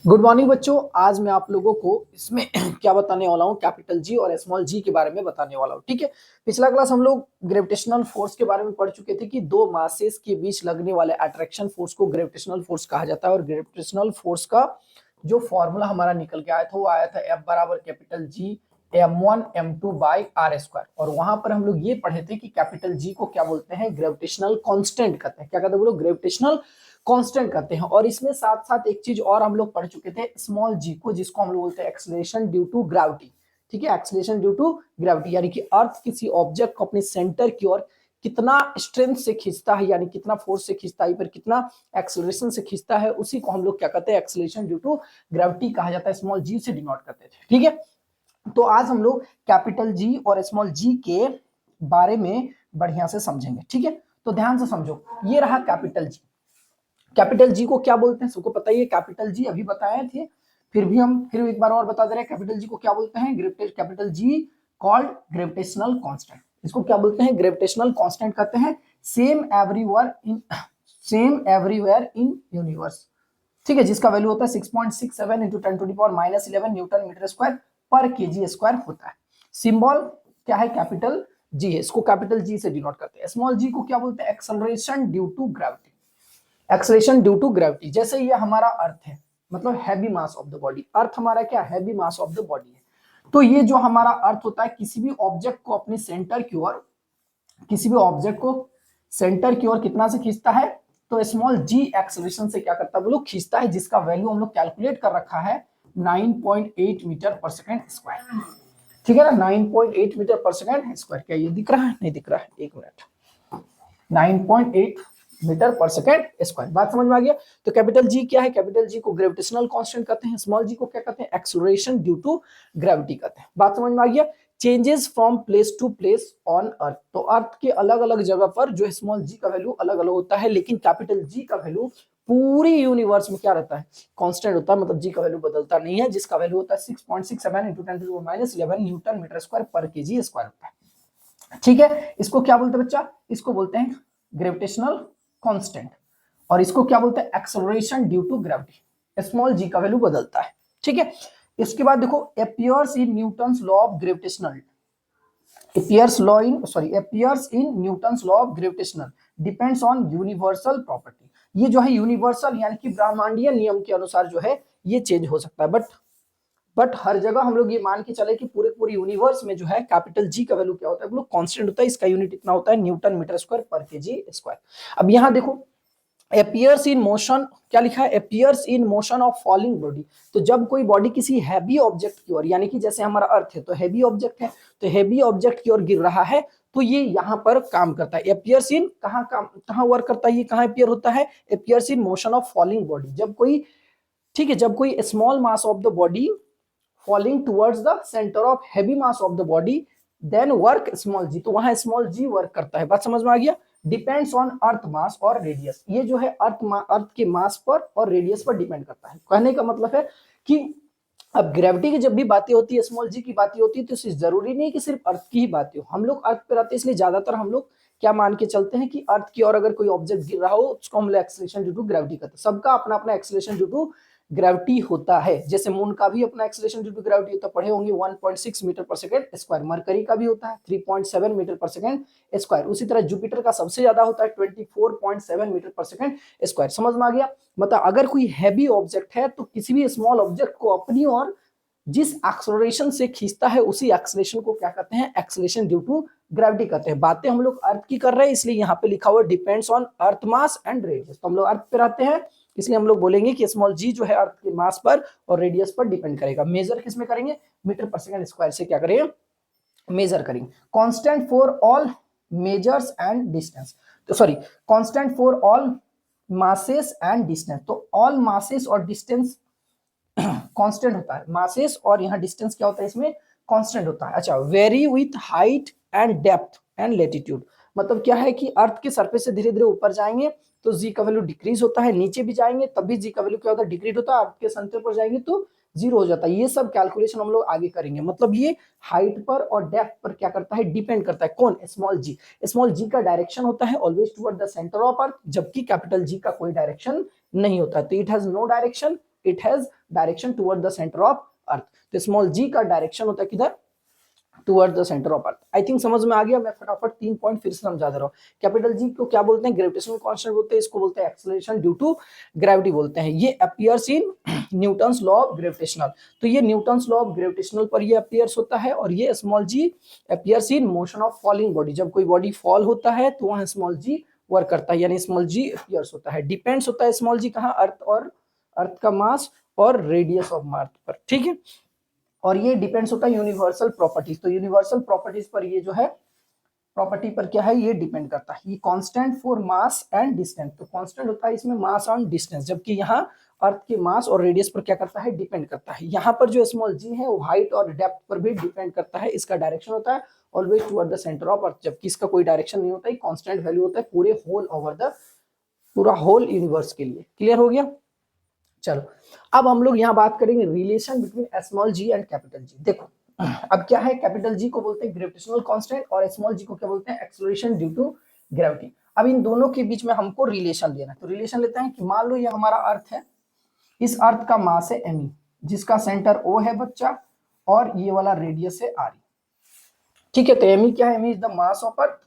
Good morning बच्चों। आज मैं आप लोगों को इसमें क्या बताने वाला हूँ, कैपिटल जी और स्मॉल जी के बारे में बताने वाला हूँ। ठीक है, पिछला क्लास हम लोग ग्रेविटेशनल फोर्स के बारे में पढ़ चुके थे कि दो मासेस के बीच लगने वाले अट्रैक्शन फोर्स को ग्रेविटेशनल फोर्स कहा जाता है। और ग्रेविटेशनल फोर्स का जो फॉर्मूला हमारा निकल के आया था वो आया था F बराबर capital G m1 m2 by R square. और वहां पर हम लोग ये पढ़े थे कि कैपिटल जी को क्या बोलते हैं, ग्रेविटेशनल कांस्टेंट कहते हैं। क्या कहते हैं बोलो, ग्रेविटेशनल कांस्टेंट कहते हैं। और इसमें साथ साथ एक चीज और हम लोग पढ़ चुके थे, स्मॉल जी को, जिसको हम लोग बोलते हैं एक्सेलरेशन ड्यू टू ग्रेविटी। ठीक है, एक्सेलरेशन ड्यू टू ग्रेविटी यानी कि अर्थ किसी ऑब्जेक्ट को अपने सेंटर की ओर कितना स्ट्रेंथ से खींचता है, यानी कितना फोर्स से खींचता है, पर कितना एक्सेलरेशन से खींचता है, उसी को हम लोग क्या कहते हैं, एक्सेलरेशन ड्यू टू ग्रेविटी कहा जाता है। स्मॉल जी से डिनोट करते थे। ठीक है, तो आज हम लोग कैपिटल जी और स्मॉल जी के बारे में बढ़िया से समझेंगे। ठीक है, तो ध्यान से समझो, ये रहा कैपिटल जी। कैपिटल जी को क्या बोलते हैं, सबको पता ही है। कैपिटल जी अभी बताए थे, फिर भी हम फिर एक बार और बता दे रहे हैं। कैपिटल जी को क्या बोलते हैं, capital G called gravitational constant. इसको क्या बोलते हैं, ग्रेविटेशनल कांस्टेंट कहते हैं। Same everywhere in universe. ठीक है, जिसका वैल्यू होता है 6.67 इंटू 10⁻⁻11 न्यूटन मीटर स्क्वायर पर केजी स्क्वायर होता है। सिंबल क्या है, कैपिटल जी है। इसको कैपिटल जी से डिनोट करते हैं। स्मॉल जी को क्या बोलते हैं, acceleration due to gravity. Acceleration due to gravity, जैसे ये हमारा अर्थ है, मतलब heavy mass of the body. Earth हमारा क्या, heavy mass of the body है। तो ये जो हमारा अर्थ होता है, किसी भी ऑब्जेक्ट को अपने सेंटर की ओर, किसी भी ऑब्जेक्ट को सेंटर की ओर कितना से खींचता है, तो स्मॉल जी एक्सेलरेशन से क्या करता है, वो लोग खींचता है, जिसका वैल्यू हम लोग कैलकुलेट कर रखा है 9.8 मीटर पर सेकेंड स्क्वायर। ठीक है ना, 9.8 मीटर पर सेकेंड स्क्वायर। क्या ये दिख रहा है, नहीं दिख रहा है, एक मिनट। 9.8 मीटर पर सेकेंड स्क्वायर। बात समझ में आ गया। तो कैपिटल जी क्या है, कैपिटल जी को ग्रेविटेशनल कांस्टेंट कहते हैं। स्मॉल जी को क्या कहते हैं, एक्सेलरेशन ड्यू टू ग्रेविटी कहते हैं। बात समझ में आ गया। Changes from place to place on earth, तो अर्थ के अलग अलग जगह पर जो स्मॉल जी का वैल्यू अलग अलग होता है, लेकिन कैपिटल जी का वैल्यू पूरी यूनिवर्स में क्या रहता है, कांस्टेंट होता है। मतलब जी का वैल्यू बदलता नहीं है, जिसका वैल्यू होता है 6.67 इंटू 10⁻⁻11 न्यूटन मीटर स्क्वायर पर केजी स्क्वायर होता है। ठीक है, इसको क्या बोलते हैं बच्चा, इसको बोलते हैं ग्रेविटेशनल कांस्टेंट। और इसको क्या बोलते हैं, acceleration due to gravity. Small जी का वैल्यू बदलता है। ठीक है, इसके बाद देखो, appears in Newton's law of gravitational, appears in Newton's law of gravitation depends on universal property। ये जो है यूनिवर्सल यानी कि ब्रह्मांडीय नियम के अनुसार जो है ये चेंज हो सकता है। बट हर जगह हम लोग ये मान के चले कि पूरे यूनिवर्स में जो है कैपिटल जी का वैल्यू क्या होता है, वो लोग कांस्टेंट होता है। इसका यूनिट इतना होता है, न्यूटन मीटर स्क्वायर पर केजी स्क्वायर। अब यहाँ देखो, appears in motion, क्या लिखा है, appears in motion of falling body। तो जब कोई बॉडी किसी हैवी ऑब्जेक्ट की ओर, यानी कि जैसे हमारा अर्थ है तो हैवी ऑब्जेक्ट है, तो हैवी ऑब्जेक्ट की ओर गिर रहा है, तो ये यहाँ पर काम करता है। appears in कहाँ वर्क करता है, ये कहाँ appear होता है, appears in motion of falling body। जब कोई, ठीक है, जब कोई small mass of the body falling towards the centre of heavy mass of the body, then work small g, तो वहां स्मॉल जी वर्क करता है। बात समझ में आ गया। डिपेंड्स ऑन अर्थ मास और रेडियस, ये जो है अर्थ के मास पर और रेडियस पर डिपेंड करता है। कहने का मतलब है कि अब ग्रेविटी की जब भी बातें होती है, स्मॉल जी की बातें होती है, तो जरूरी नहीं कि सिर्फ अर्थ की ही बातें हो। हम लोग अर्थ पर रहते हैं, इसलिए ज्यादातर हम लोग क्या मान के चलते हैं कि अर्थ की ओर अगर कोई ऑब्जेक्ट गिर रहा हो, उसको हम लोग एक्सेलरेशन ड्यू टू ग्रेविटी कहते हैं। सबका अपना अपना एक्सेलरेशन ड्यू टू ग्रेविटी होता है। जैसे मून का भी अपना एक्सेलरेशन ड्यू टू ग्रेविटी होता है, पढ़े होंगे, 1.6 metre per second square. Mercury का भी होता है 3.7 मीटर पर सेकंड स्क्वायर। उसी तरह जुपिटर का सबसे ज्यादा होता है 24.7 मीटर पर सेकंड स्क्वायर। समझ में आ गया। मतलब अगर कोई हैवी ऑब्जेक्ट है, तो किसी भी स्मॉल ऑब्जेक्ट को अपनी ओर जिस एक्सेलरेशन से खींचता है, उसी एक्सेलरेशन को क्या कहते हैं, एक्सेलरेशन ड्यू टू ग्रेविटी कहते हैं। बातें हम लोग अर्थ की कर रहे हैं, इसलिए यहाँ पे लिखा हुआ depends on earth mass and radius. तो हम लोग अर्थ पे रहते हैं, इसलिए हम लोग बोलेंगे कि स्मॉल जी जो है अर्थ के मास पर और रेडियस पर डिपेंड करेगा। मेजर किस में करेंगे, मीटर पर सेकंड स्क्वायर से क्या करेंगे, मेजर करेंगे। Constant for all measures and distance, तो sorry, constant for all masses and distance. तो ऑल मासेस और डिस्टेंस कांस्टेंट होता है। मासेस और यहाँ डिस्टेंस क्या होता है, इसमें कांस्टेंट होता है। अच्छा, very with height and depth and latitude, मतलब क्या है कि अर्थ के सरफेस से धीरे धीरे ऊपर जाएंगे तो जी का वैल्यू डिक्रीज होता है, नीचे भी जाएंगे तब भी जी का वैल्यू क्या होता है, डिक्रीज होता है। अर्थ के सेंटर पर जाएंगे तो जीरो हो जाता है। ये सब कैलकुलेशन हम लोग आगे करेंगे। मतलब ये हाइट पर और डेप्थ पर क्या करता है, डिपेंड करता है। कौन, स्मॉल जी। स्मॉल जी का डायरेक्शन होता है always toward the centre of earth, जबकि कैपिटल जी का कोई डायरेक्शन नहीं होता। तो it has no direction it has direction toward the centre of earth. तो स्मॉल जी का डायरेक्शन होता है किधर, toward the centre of earth. I think समझ में आ गया। मैं फटाफट 3 पॉइंट फिर से समझा दे रहा हूँ। कैपिटल जी को क्या बोलते हैं, ग्रेविटेशनल कांस्टेंट बोलते हैं, इसको बोलते हैं एक्सेलरेशन ड्यू टू ग्रेविटी बोलते हैं। ये appears in Newton's law of gravitational, तो ये न्यूटन्स लॉ ऑफ ग्रेविटेशनल पर ये अपीयर्स होता है। और ये small G appears in motion of falling body, जब कोई बॉडी फॉल होता है तो वहां स्मॉल जी वर्क करता है, यानी स्मॉल जी अपीयर्स होता है। डिपेंड्स होता है स्मॉल जी कहाँ, अर्थ और अर्थ का मास और रेडियस ऑफ अर्थ पर, ठीक है। और ये डिपेंड्स होता है यूनिवर्सल प्रॉपर्टीज, तो यूनिवर्सल प्रॉपर्टीज पर ये जो है प्रॉपर्टी पर क्या है, ये डिपेंड करता है। ये constant for mass and distance, तो कांस्टेंट होता है इसमें मास और डिस्टेंस, जबकि यहाँ अर्थ के मास और रेडियस पर क्या करता है, डिपेंड करता है। यहाँ पर जो स्मॉल जी है वो हाइट और डेप्थ पर भी डिपेंड करता है। इसका डायरेक्शन होता है always toward the centre of earth, जबकि इसका कोई डायरेक्शन नहीं होता है, कांस्टेंट वैल्यू होता है पूरे होल ओवर द पूरा होल यूनिवर्स के लिए। क्लियर हो गया। चलो अब हम लोग यहाँ बात करेंगे relation between small G and capital G. देखो अब क्या है, कैपिटल जी को बोलते हैं ग्रेविटेशनल कांस्टेंट और स्मॉल जी को क्या बोलते हैं, एक्सेलरेशन ड्यू टू ग्रेविटी। अब इन दोनों के बीच में हमको रिलेशन लेना है, तो रिलेशन लेते हैं कि मान लो ये हमारा अर्थ है, इस अर्थ का मास है एम, जिसका सेंटर ओ है बच्चा, और ये वाला रेडियस है आर, ठीक है। तो एम क्या है, M is the mass of earth,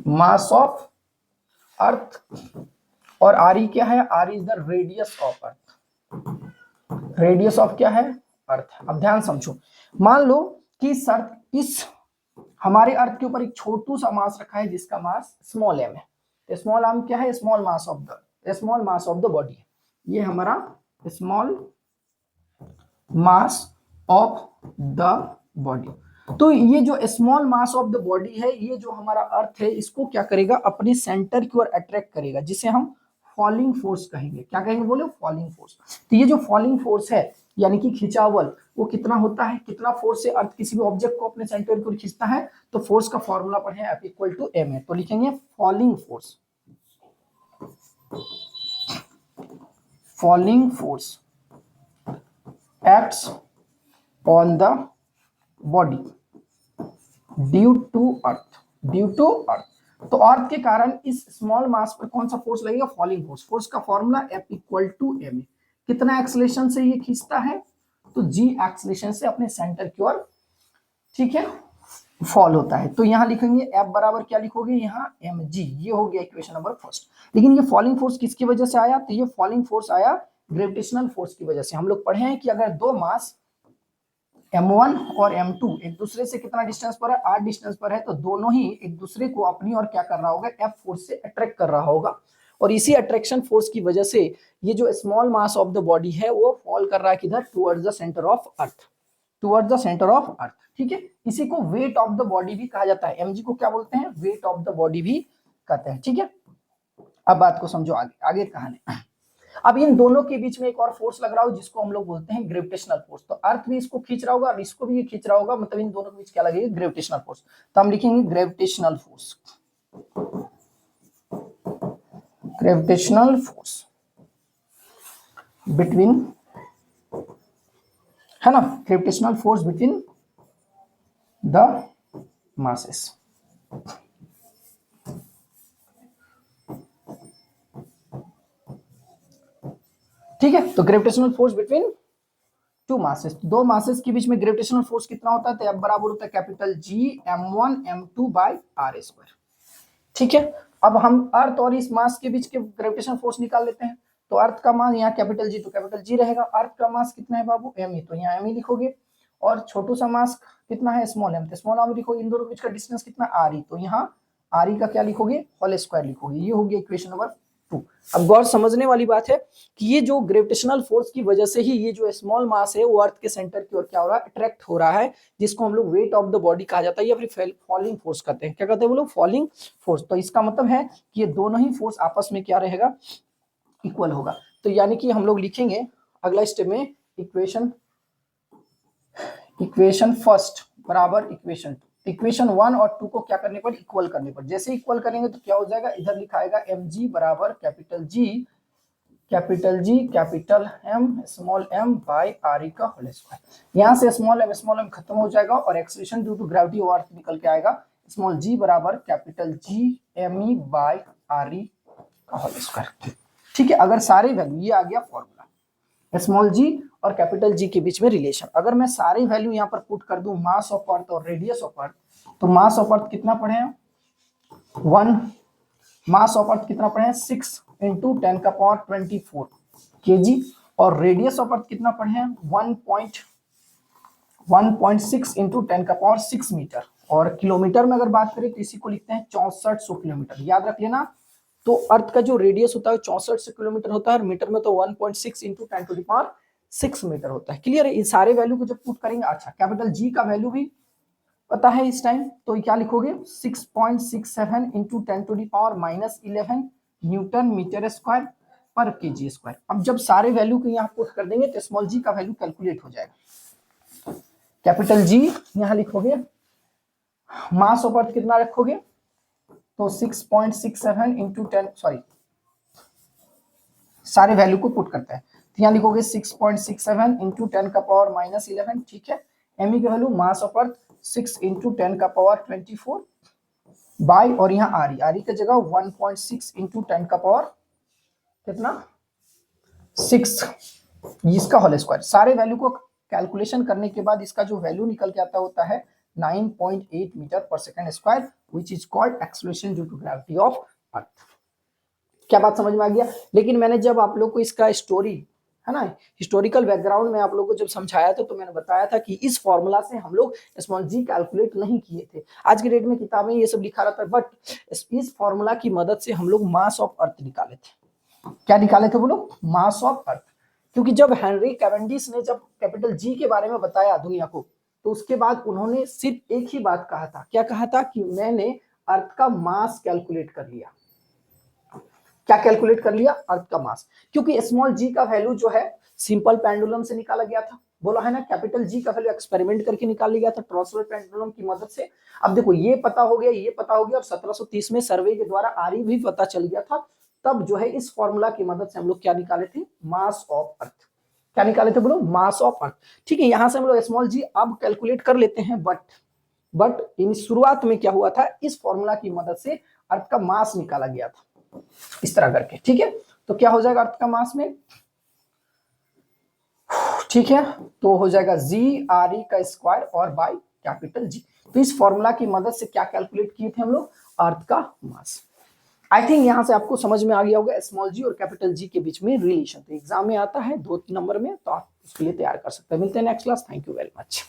mass of earth, और आर क्या है, R is the radius of earth, radius of क्या है, अर्थ। अब ध्यान समझो, मान लो कि इस हमारे अर्थ के ऊपर एक छोटू सा मास रखा है जिसका मास स्मॉल एम है। स्मॉल आर्म क्या है, small mass of the body है। ये हमारा small mass of the body. तो ये जो small mass of the body है, ये जो हमारा अर्थ है, इसको क्या करेगा, अपने सेंटर की ओर अट्रैक्ट करेगा, जिसे हम फॉलिंग फोर्स कहेंगे। क्या कहेंगे, बोले फॉलिंग फोर्स। तो ये जो फॉलिंग फोर्स है यानी कि खिंचावल, वो कितना होता है, कितना फोर्स से अर्थ किसी भी ऑब्जेक्ट को अपने सेंटर की ओर खींचता है, तो फोर्स का फॉर्मूला पढ़े F इक्वल टू एम है। तो लिखेंगे falling force, falling force acts on the body due to earth, due to earth. तो अर्थ के कारण इस स्मॉल मास पर कौन सा फोर्स लगेगा, फॉलिंग फोर्स। फोर्स का formula F equal to M है। कितना एक्सेलरेशन से ये खींचता है, तो जी एक्सेलरेशन से अपने सेंटर की ओर, ठीक है, फॉल होता है। तो यहाँ लिखेंगे F बराबर क्या लिखोगे, यहाँ mg, ये हो गया इक्वेशन नंबर फर्स्ट। लेकिन ये फॉलिंग फोर्स किसकी वजह से आया, तो ये फॉलिंग फोर्स आया ग्रेविटेशनल फोर्स की वजह से। हम लोग पढ़े हैं कि अगर दो मास m1 और m2 एक दूसरे से कितना डिस्टेंस पर है, r डिस्टेंस पर है, तो दोनों ही एक दूसरे को अपनी ओर क्या कर रहा होगा, F फोर्स से अट्रैक्ट कर रहा होगा। और इसी अट्रैक्शन फोर्स की वजह से ये जो small mass of the body है वो फॉल कर रहा है किधर, towards the centre of earth, towards the centre of अर्थ, ठीक है। इसी को वेट ऑफ द बॉडी भी कहा जाता है। mg को क्या बोलते हैं, वेट ऑफ द बॉडी भी कहते हैं, ठीक है। अब बात को समझो, आगे आगे कहानी। अब इन दोनों के बीच में एक और फोर्स लग रहा हो जिसको हम लोग बोलते हैं ग्रेविटेशनल फोर्स। तो अर्थ भी इसको खींच रहा होगा और इसको भी ये खींच रहा होगा, मतलब इन दोनों के बीच क्या लगेगा, ग्रेविटेशनल फोर्स। तो हम लिखेंगे gravitational force, gravitational force between, है ना, gravitational force between the masses. ठीक है, तो gravitational force between two masses, दो मासेस के बीच में ग्रेविटेशनल फोर्स कितना होता है, तो F बराबर होता है capital G m1 m2 by r square, ठीक है। अब हम अर्थ और इस मास के बीच के ग्रेविटेशनल फोर्स निकाल लेते हैं। तो अर्थ का मास यहाँ कैपिटल G, तो कैपिटल G रहेगा। अर्थ का मास कितना है बाबू, m, तो यहाँ m लिखोगे। और छोटू सा मास कितना है, स्मॉल m, तो स्मॉल m लिखोगे। इन दोनों के बीच का डिस्टेंस कितना, r, तो यहाँ r का क्या लिखोगे, होल स्क्वायर लिखोगे। ये हो गया इक्वेशन नंबर 2। अब गौर समझने वाली बात है कि ये जो ग्रेविटेशनल फोर्स की वजह से ही ये जो स्मॉल मास है वो अर्थ के सेंटर की ओर क्या हो रहा है, अट्रैक्ट हो रहा है, जिसको हम लोग वेट ऑफ द बॉडी कहा जाता है या फिर फॉलिंग फोर्स कहते हैं। क्या कहते हैं वो लोग, फॉलिंग फोर्स। तो इसका मतलब है कि ये दोनों ही फोर्स आपस में क्या रहेगा, इक्वल होगा। तो यानी कि हम लोग लिखेंगे अगला स्टेप में इक्वेशन फर्स्ट बराबर इक्वेशन 2। इक्वेशन 1 और 2 को क्या करने पर, इक्वल करने पर। जैसे इक्वल करेंगे तो क्या हो जाएगा, इधर लिखा आएगा mg बराबर capital G capital M small m by r का होल स्क्वायर। यहाँ से स्मॉल m खत्म हो जाएगा और acceleration due to gravity of earth निकल के आएगा स्मॉल g बराबर capital G m e by r का होल स्क्वायर। ठीक है। अगर सारे वैल्यू, ये आ गया फॉर्मूला स्मॉल जी और कैपिटल जी के बीच में रिलेशन। अगर मैं सारी वैल्यू यहाँ पर पुट कर दूं मास ऑफ अर्थ और रेडियस ऑफ अर्थ, तो मास ऑफ अर्थ कितना पढ़े हैं 1, मास ऑफ अर्थ कितना पढ़े हैं 6 इंटू 10⁻24 kg, और रेडियस ऑफ अर्थ कितना पढ़े हैं 1.6 इंटू 10⁻6 मीटर, और किलोमीटर में अगर बात करें तो इसी को लिखते हैं 6400 किलोमीटर। याद रख लेना, तो अर्थ का जो रेडियस होता है 6400 किलोमीटर होता है, और मीटर में तो 1.6 इंटू 10⁻6 मीटर होता है। क्लियर है। इन सारे वैल्यू को जब पुट करेंगे, अच्छा कैपिटल जी का वैल्यू भी पता है इस टाइम, तो क्या लिखोगे 6.67 इंटू 10⁻11 न्यूटन मीटर स्क्वायर पर केजी स्क्वायर। अब जब सारे वैल्यू को यहाँ पुट कर देंगे तो स्मॉल जी का वैल्यू कैलकुलेट हो जाएगा। कैपिटल जी यहाँ लिखोगे, मास ऑफ अर्थ कितना रखोगे तो 6.67 इंटू 10, सॉरी सारे वैल्यू को पुट करता है, तो यहाँ लिखोगे 6.67 इंटू 10⁻11, ठीक है। एमई की value mass of earth 6 into 10⁻24 by, और यहाँ आरी की जगह 1.6 इंटू 10 का पावर कितना 6, इसका होल स्क्वायर। सारे वैल्यू को कैलकुलेशन करने के बाद इसका जो वैल्यू निकल के आता होता है 9.8 metre per second square, which is called acceleration due to gravity of earth. क्या बात समझ में आ गया। लेकिन मैंने जब आप लोग को इसका स्टोरी है ना, हिस्टोरिकल बैकग्राउंड में आप लोगों को जब समझाया था, तो मैंने बताया था कि इस फॉर्मूला से हम लोग स्मॉल जी कैलकुलेट नहीं किए थे। आज की डेट में किताबें ये सब लिखा रहता है, बट इस फॉर्मूला की मदद से हम लोग मास ऑफ अर्थ निकाले थे। क्या निकाले थे बोलो, मास ऑफ अर्थ। क्योंकि जब हेनरी कैवेंडिश ने जब कैपिटल जी के बारे में बताया दुनिया को, तो उसके बाद उन्होंने सिर्फ एक ही बात कहा था। क्या कहा था कि मैंने अर्थ का मास कैलकुलेट कर लिया। क्या कैलकुलेट कर लिया, अर्थ का मास। क्योंकि स्मॉल जी का वैल्यू जो है सिंपल पेंडुलम से निकाला गया था, बोला है ना। कैपिटल जी का वैल्यू एक्सपेरिमेंट करके निकाल लिया था ट्रांसवर्स पेंडुलम की मदद से। अब देखो ये पता हो गया, ये पता हो गया, और 1730 में सर्वे के द्वारा आरी भी पता चल गया था। तब जो है इस फॉर्मूला की मदद से हम लोग क्या निकाले थे, मास ऑफ अर्थ। क्या निकाले थे बोलो, मास ऑफ अर्थ। ठीक है, यहां से हम लोग स्मॉल जी अब कैलकुलेट कर लेते हैं, बट इन शुरुआत में क्या हुआ था, इस फॉर्मूला की मदद से अर्थ का मास निकाला गया था इस तरह करके। ठीक है, तो क्या हो जाएगा अर्थ का मास में, ठीक है, तो हो जाएगा जी आर ई का स्क्वायर और बाय कैपिटल जी। तो इस फॉर्मूला की मदद से क्या कैलकुलेट किए थे हम लोग, अर्थ का मास। आई थिंक यहां से आपको समझ में आ गया होगा स्मॉल जी और कैपिटल जी के बीच में रिलेशन। तो एग्जाम में आता है 2 नंबर में, तो आप उसके लिए तैयार कर सकते हैं। मिलते हैं next class. Thank you very much.